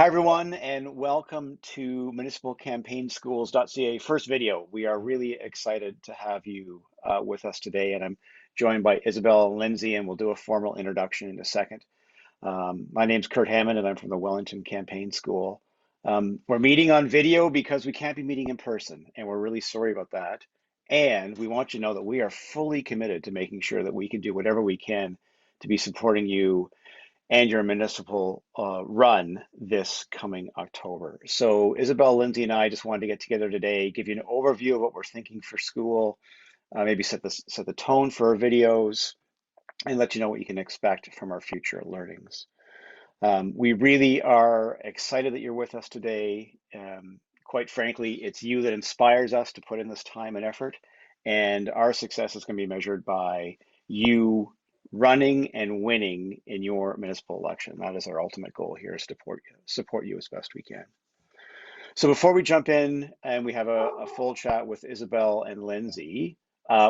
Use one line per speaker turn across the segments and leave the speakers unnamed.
Hi, everyone, and welcome to Municipal Campaign Schools.ca first video. We are really excited to have you with us today, and I'm joined by Isabel and Lindsay, and we'll do a formal introduction in a second. My name's Kurt Hammond, and I'm from the Wellington Campaign School. We're meeting on video because we can't be meeting in person, and we're really sorry about that. And we want you to know that we are fully committed to making sure that we can do whatever we can to be supporting you and your municipal run this coming October. So Isabel, Lindsay, and I just wanted to get together today, give you an overview of what we're thinking for school, maybe set the tone for our videos, and let you know what you can expect from our future learnings. We really are excited that you're with us today. Quite frankly, it's you that inspires us to put in this time and effort, and our success is going to be measured by you running and winning in your municipal election. That is our ultimate goal here, is to support you as best we can. So before we jump in and we have a full chat with Isabel and Lindsay,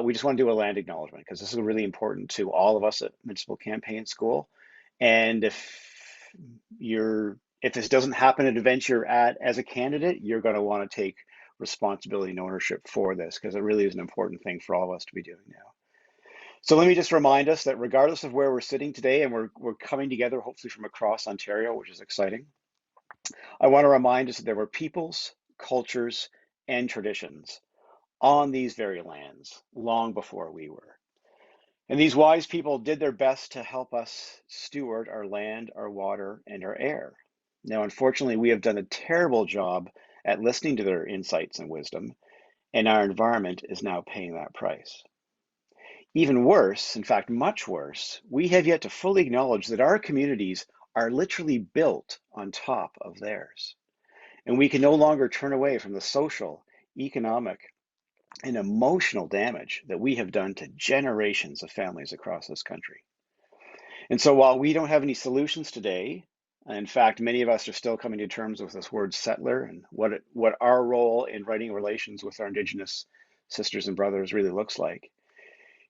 we just want to do a land acknowledgement because this is really important to all of us at Municipal Campaign School. And if this doesn't happen at events you're at as a candidate, you're going to want to take responsibility and ownership for this because it really is an important thing for all of us to be doing now. So let me just remind us that regardless of where we're sitting today, and we're coming together hopefully from across Ontario, which is exciting, I want to remind us that there were peoples, cultures, and traditions on these very lands long before we were. And these wise people did their best to help us steward our land, our water, and our air. Now, unfortunately, we have done a terrible job at listening to their insights and wisdom, and our environment is now paying that price. Even worse, in fact, much worse, we have yet to fully acknowledge that our communities are literally built on top of theirs. And we can no longer turn away from the social, economic, and emotional damage that we have done to generations of families across this country. And so while we don't have any solutions today, in fact, many of us are still coming to terms with this word settler and what our role in writing relations with our Indigenous sisters and brothers really looks like.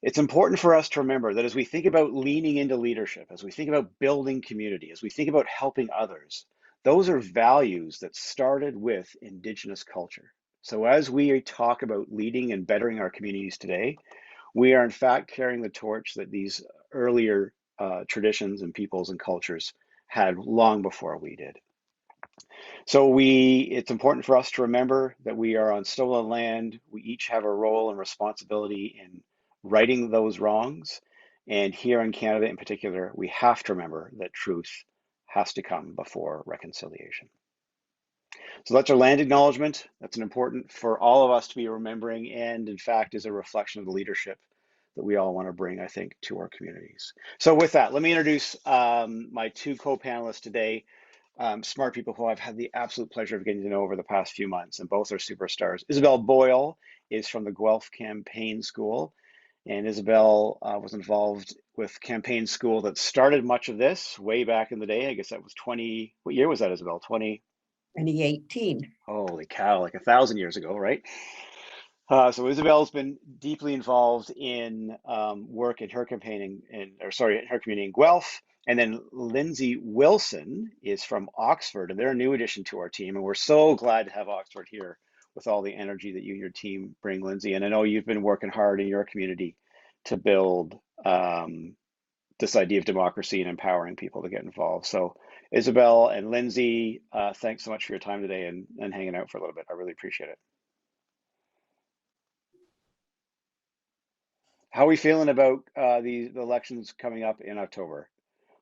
It's important for us to remember that as we think about leaning into leadership, as we think about building community, as we think about helping others, those are values that started with Indigenous culture. So as we talk about leading and bettering our communities today, we are in fact carrying the torch that these earlier traditions and peoples and cultures had long before we did. So it's important for us to remember that we are on stolen land. We each have a role and responsibility in righting those wrongs. And here in Canada in particular, we have to remember that truth has to come before reconciliation. So that's our land acknowledgement. That's an important for all of us to be remembering, and in fact is a reflection of the leadership that we all want to bring, I think, to our communities. So with that, let me introduce my two co-panelists today. Smart people who I've had the absolute pleasure of getting to know over the past few months, and both are superstars. Isabel Boyle is from the Guelph Campaign School, and Isabel was involved with campaign school that started much of this way back in the day. I guess that was 20, what year was that, Isabel?
2018.
Holy cow, like 1,000 years ago, right? So Isabel's been deeply involved in work in her campaigning, in her community in Guelph. And then Lindsay Wilson is from Oxford, and they're a new addition to our team. And we're so glad to have Oxford here with all the energy that you and your team bring, Lindsay. And I know you've been working hard in your community to build this idea of democracy and empowering people to get involved. So Isabel and Lindsay, thanks so much for your time today and hanging out for a little bit. I really appreciate it. How are we feeling about the elections coming up in October?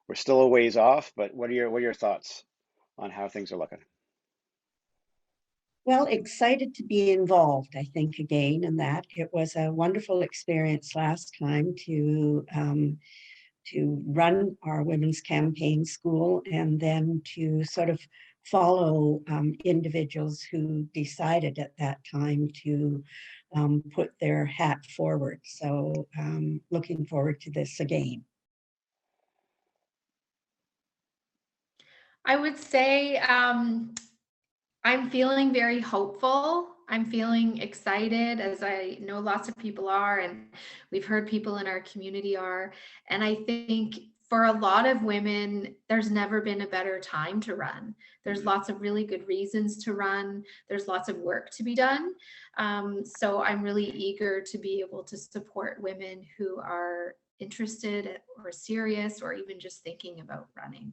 We're still a ways off, but what are your thoughts on how things are looking?
Well, excited to be involved, I think, again, in that. It was a wonderful experience last time to run our women's campaign school and then to sort of follow individuals who decided at that time to put their hat forward. So looking forward to this again.
I would say I'm feeling very hopeful. I'm feeling excited, as I know lots of people are, and we've heard people in our community are. And I think for a lot of women, there's never been a better time to run. There's lots of really good reasons to run. There's lots of work to be done. So I'm really eager to be able to support women who are interested or serious or even just thinking about running.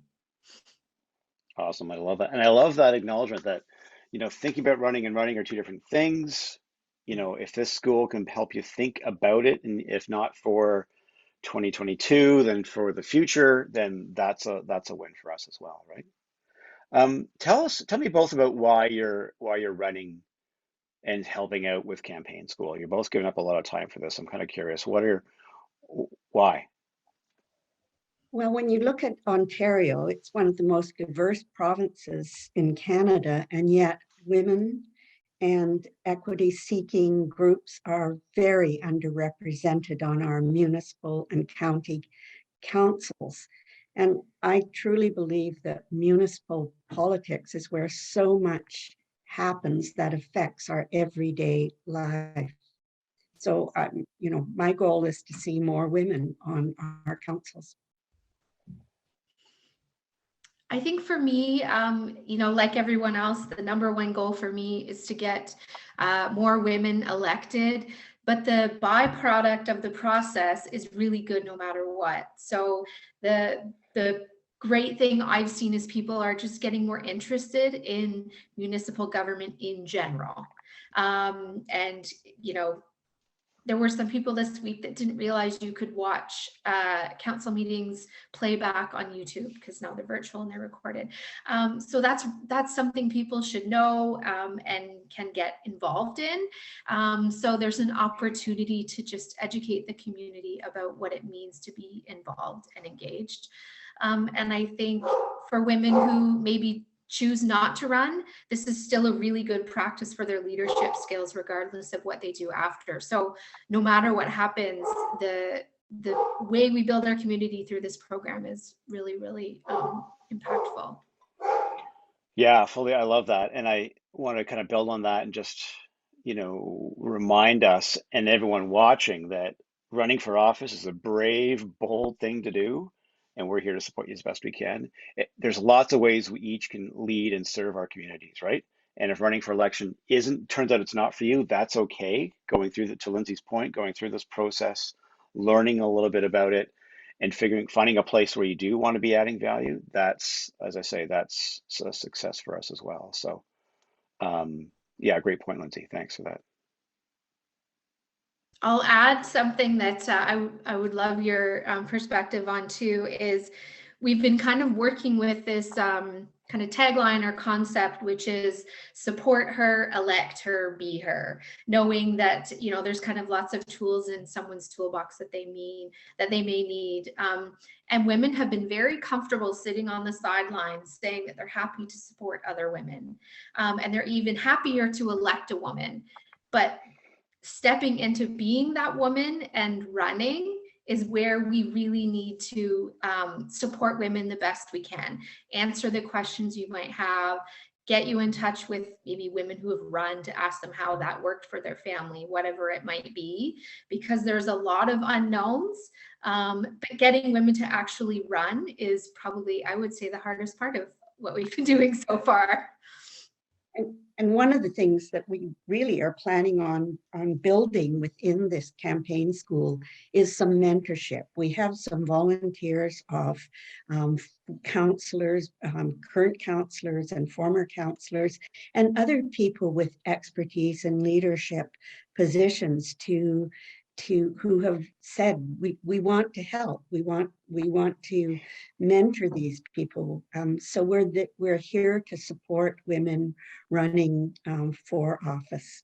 Awesome. I love that. And I love that acknowledgement that, thinking about running and running are two different things. If this school can help you think about it, and if not for 2022, then for the future, then that's a win for us as well, right? Tell me both about why you're running and helping out with campaign school. You're both giving up a lot of time for this. I'm kind of curious. Why?
Well, when you look at Ontario, it's one of the most diverse provinces in Canada, and yet women and equity seeking groups are very underrepresented on our municipal and county councils. And I truly believe that municipal politics is where so much happens that affects our everyday life. So, my goal is to see more women on our councils.
I think for me, like everyone else, the number one goal for me is to get more women elected. But the byproduct of the process is really good no matter what. So the great thing I've seen is people are just getting more interested in municipal government in general. And there were some people this week that didn't realize you could watch council meetings playback on YouTube because now they're virtual and they're recorded. So that's something people should know and can get involved in. So there's an opportunity to just educate the community about what it means to be involved and engaged. And I think for women who maybe choose not to run, this is still a really good practice for their leadership skills, regardless of what they do after. So no matter what happens, the way we build our community through this program is really, really impactful.
Yeah, fully. I love that. And I want to kind of build on that and just, remind us and everyone watching that running for office is a brave, bold thing to do. And we're here to support you as best we can. There's lots of ways we each can lead and serve our communities, right? And if running for election turns out it's not for you, that's okay. Going through to Lindsay's point, going through this process, learning a little bit about it, and finding a place where you do want to be adding value, that's, as I say, that's a success for us as well. So yeah, great point, Lindsay. Thanks for that.
I'll add something that I would love your perspective on too, is we've been kind of working with this kind of tagline or concept, which is support her, elect her, be her, knowing that, there's kind of lots of tools in someone's toolbox that they may need. And women have been very comfortable sitting on the sidelines saying that they're happy to support other women. And they're even happier to elect a woman. But stepping into being that woman and running is where we really need to support women the best we can, answer the questions you might have, get you in touch with maybe women who have run to ask them how that worked for their family, whatever it might be, because there's a lot of unknowns. But getting women to actually run is probably, I would say, the hardest part of what we've been doing so far.
And one of the things that we really are planning on building within this campaign school is some mentorship. We have some volunteers of counselors, current counselors and former counselors, and other people with expertise in leadership positions who have said we want to help, we want to mentor these people. So we're here to support women running for office.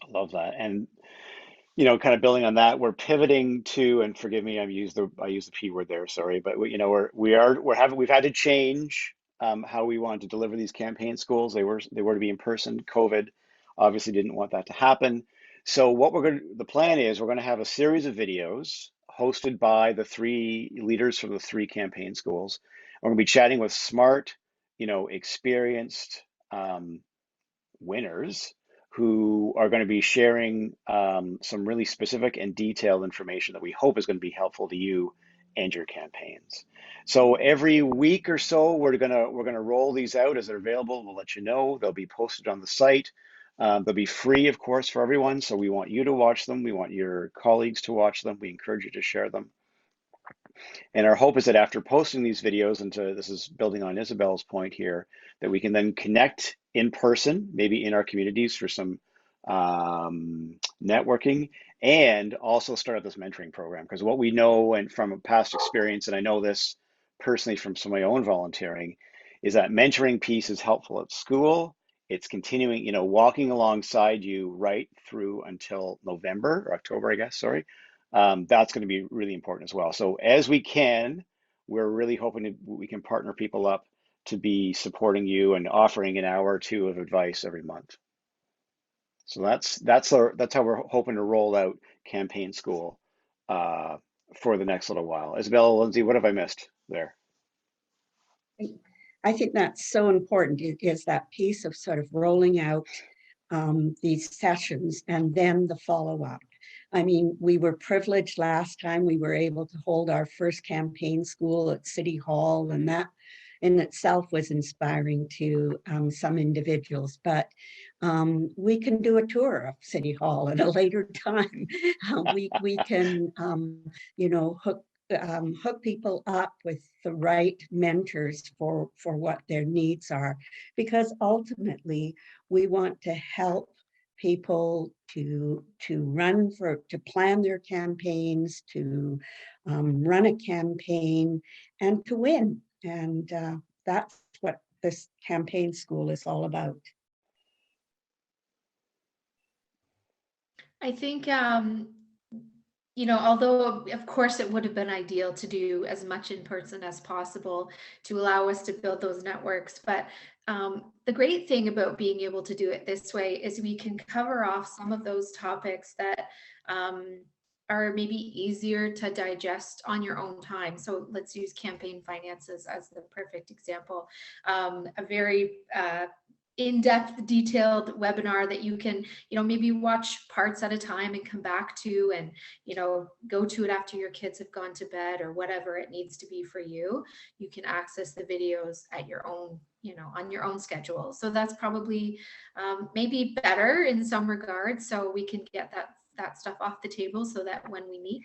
I love that. And kind of building on that, we're pivoting to, and forgive me, I use the P word there, sorry, but we've had to change how we want to deliver these campaign schools. They were to be in person. COVID obviously didn't want that to happen. So the plan is we're going to have a series of videos hosted by the three leaders from the three campaign schools. We're going to be chatting with smart, experienced winners who are going to be sharing some really specific and detailed information that we hope is going to be helpful to you and your campaigns. So every week or so, we're gonna roll these out as they're available. We'll let you know. They'll be posted on the site. They'll be free, of course, for everyone. So we want you to watch them. We want your colleagues to watch them. We encourage you to share them. And our hope is that after posting these videos, and this is building on Isabel's point here, that we can then connect in person, maybe in our communities for some networking, and also start up this mentoring program. Because what we know, and from past experience, and I know this personally from some of my own volunteering, is that mentoring piece is helpful at school. It's continuing, walking alongside you right through until November or October, I guess, sorry. That's going to be really important as well. So as we can, we're really hoping we can partner people up to be supporting you and offering an hour or two of advice every month. So that's how we're hoping to roll out Campaign School for the next little while. Isabella, Lindsay, what have I missed there?
I think that's so important, is that piece of sort of rolling out these sessions and then the follow-up. I mean, we were privileged last time. We were able to hold our first campaign school at City Hall, and that in itself was inspiring to some individuals. But we can do a tour of City Hall at a later time. We can, hook people up with the right mentors for what their needs are, because ultimately we want to help people to plan their campaigns, to run a campaign, and to win. And that's what this campaign school is all about.
I think, although of course it would have been ideal to do as much in person as possible to allow us to build those networks, but the great thing about being able to do it this way is we can cover off some of those topics that are maybe easier to digest on your own time. So let's use campaign finances as the perfect example. A very in-depth, detailed webinar that you can, maybe watch parts at a time and come back to, and, go to it after your kids have gone to bed or whatever it needs to be for you. You can access the videos at your own, on your own schedule. So that's probably maybe better in some regards. So we can get that stuff off the table so that when we meet,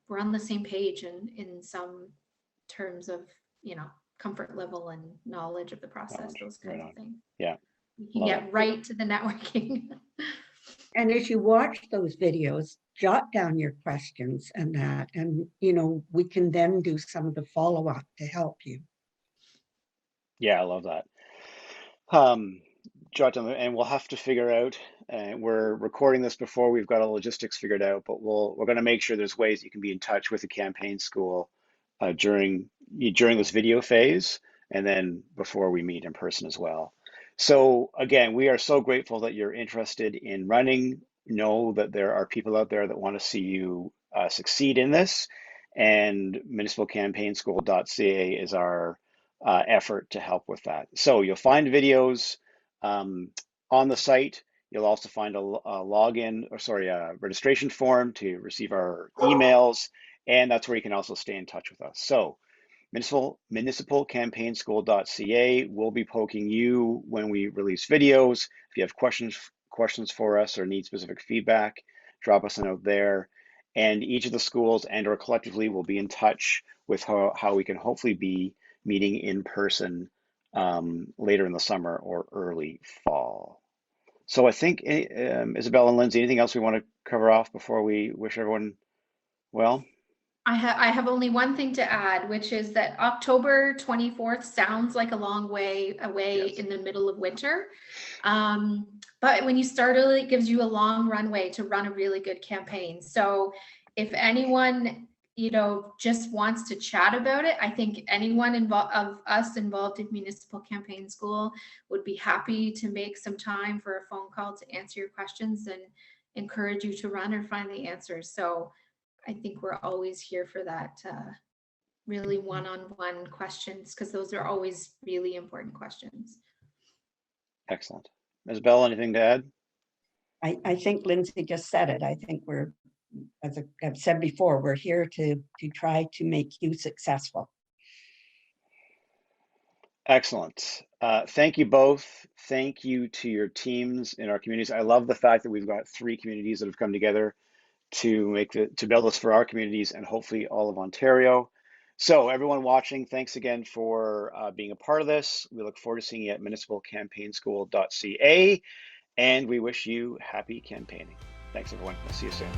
we're on the same page in some terms of, comfort level and knowledge of the process, those kinds of things.
Yeah.
You can get right to the networking.
And as you watch those videos, jot down your questions and that, and we can then do some of the follow-up to help you.
Yeah, I love that. Jot down, and we'll have to figure out, we're recording this before we've got all logistics figured out, but we're going to make sure there's ways you can be in touch with the campaign school during this video phase, and then before we meet in person as well. So again, we are so grateful that you're interested in running. Know that there are people out there that want to see you succeed in this, and municipalcampaignschool.ca is our effort to help with that. So you'll find videos on the site. You'll also find a registration form to receive our emails, and that's where you can also stay in touch with us. So municipalcampainschool.ca will be poking you when we release videos. If you have questions for us or need specific feedback, drop us a note there. And each of the schools and or collectively will be in touch with how we can hopefully be meeting in person later in the summer or early fall. So I think, Isabel and Lindsay, anything else we want to cover off before we wish everyone well?
I have only one thing to add, which is that October 24th sounds like a long way away. Yes. In the middle of winter. But when you start early, it gives you a long runway to run a really good campaign. So if anyone, just wants to chat about it, I think anyone of us involved in Municipal Campaign School would be happy to make some time for a phone call to answer your questions and encourage you to run or find the answers. So I think we're always here for that, really one-on-one questions, because those are always really important questions.
Excellent. Isabel, anything to add?
I think Lindsay just said it. I think we're as I've said before, we're here to try to make you successful.
Excellent. Thank you both. Thank you to your teams in our communities. I love the fact that we've got 3 communities that have come together to build this for our communities and hopefully all of Ontario. So everyone watching, thanks again for being a part of this. We look forward to seeing you at municipalcampaignschool.ca, and we wish you happy campaigning. Thanks, everyone. We'll see you soon.